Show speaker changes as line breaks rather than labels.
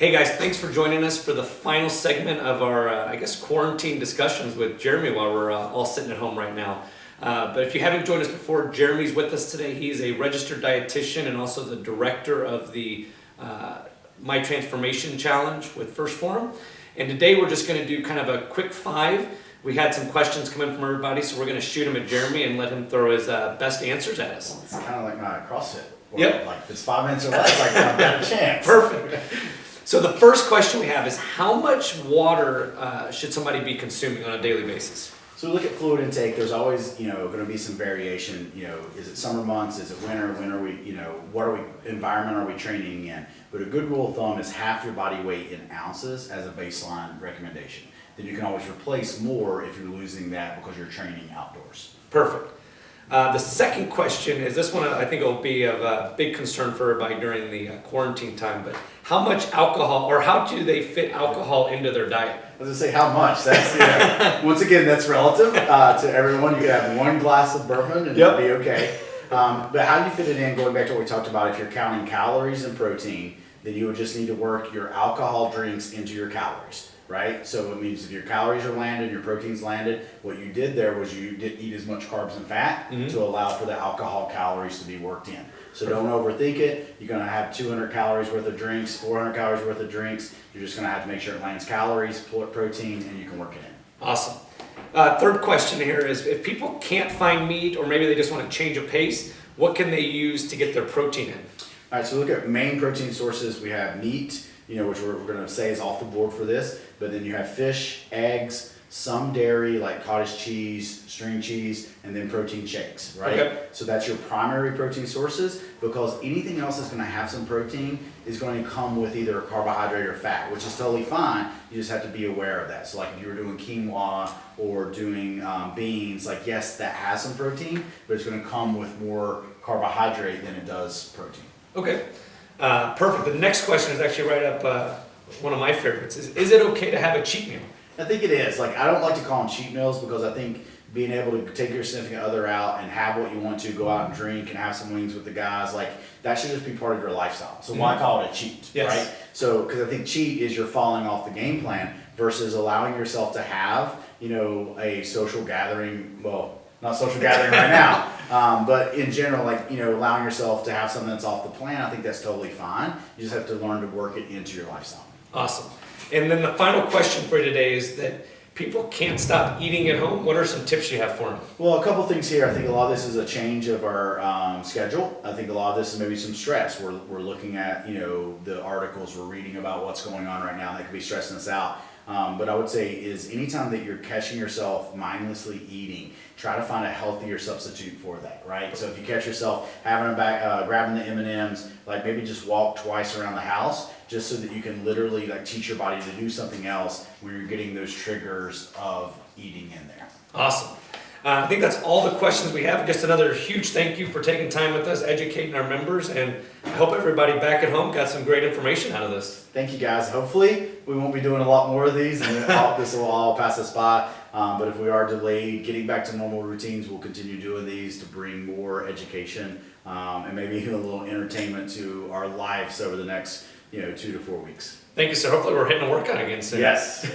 Hey guys, thanks for joining us for the final segment of our, quarantine discussions with Jeremy while we're all sitting at home right now. But if you haven't joined us before, Jeremy's with us today. He's a registered dietitian and also the director of the My Transformation Challenge with First Forum. And today we're just going to do kind of a quick five. We had some questions come in from everybody, so we're going to shoot them at Jeremy and let him throw his best answers at us.
It's kind of like my CrossFit.
Yep.
Like if it's 5 minutes or less, like I've got a chance.
Perfect. So the first question we have is how much water should somebody be consuming on a daily basis?
So we look at fluid intake. There's always, going to be some variation. Is it summer months? Is it winter? When are we, environment are we training in? But a good rule of thumb is half your body weight in ounces as a baseline recommendation. Then you can always replace more if you're losing that because you're training outdoors.
Perfect. The second question is this one I think will be of a big concern for everybody during the quarantine time, but how much alcohol or how do they fit alcohol into their diet?
I was going to say how much. That's once again, that's relative to everyone. You could have one glass of bourbon and it'll be okay. But how do you fit it in, going back to what we talked about, if you're counting calories and protein, then you would just need to work your alcohol drinks into your calories. Right? So it means if your calories are landed, your protein's landed, what you did there was you didn't eat as much carbs and fat to allow for the alcohol calories to be worked in. So don't overthink it. You're going to have 200 calories worth of drinks, 400 calories worth of drinks. You're just going to have to make sure it lands calories, protein, and you can work it in.
Awesome. Third question here is if people can't find meat or maybe they just want to change a pace, what can they use to get their protein in?
All right, so look at main protein sources. We have meat, which we're going to say is off the board for this, but then you have fish, eggs, some dairy like cottage cheese, string cheese, and then protein shakes, right?
Okay.
So that's your primary protein sources, because anything else that's going to have some protein is going to come with either a carbohydrate or fat, which is totally fine. You just have to be aware of that. So like if you were doing quinoa or doing beans, like yes, that has some protein, but it's going to come with more carbohydrate than it does protein.
Okay. Perfect. The next question is actually right up one of my favorites. Is it okay to have a cheat meal?
I think it is. Like, I don't like to call them cheat meals because I think being able to take your significant other out and have what you want to, go out and drink and have some wings with the guys, like that should just be part of your lifestyle. So why call it a cheat, right? So, because I think cheat is you're falling off the game plan versus allowing yourself to have, a social gathering. Well, not social gathering right now, but in general, like, allowing yourself to have something that's off the plan, I think that's totally fine. You just have to learn to work it into your lifestyle.
Awesome. And then the final question for you today is that people can't stop eating at home. What are some tips you have for them?
Well, a couple things here. I think a lot of this is a change of our schedule. I think a lot of this is maybe some stress. We're looking at, the articles we're reading about what's going on right now that could be stressing us out. But I would say is anytime that you're catching yourself mindlessly eating, try to find a healthier substitute for that, right? So if you catch yourself having grabbing the M&Ms, like maybe just walk twice around the house, just so that you can literally like teach your body to do something else when you're getting those triggers of eating in there.
Awesome. I think that's all the questions we have. Just another huge thank you for taking time with us, educating our members, and I hope everybody back at home got some great information out of this.
Thank you guys. Hopefully we won't be doing a lot more of these and this will all pass us by. But if we are delayed getting back to normal routines, we'll continue doing these to bring more education and maybe even a little entertainment to our lives over the next 2 to 4 weeks.
Thank you, sir. Hopefully we're hitting a workout again soon.
Yes.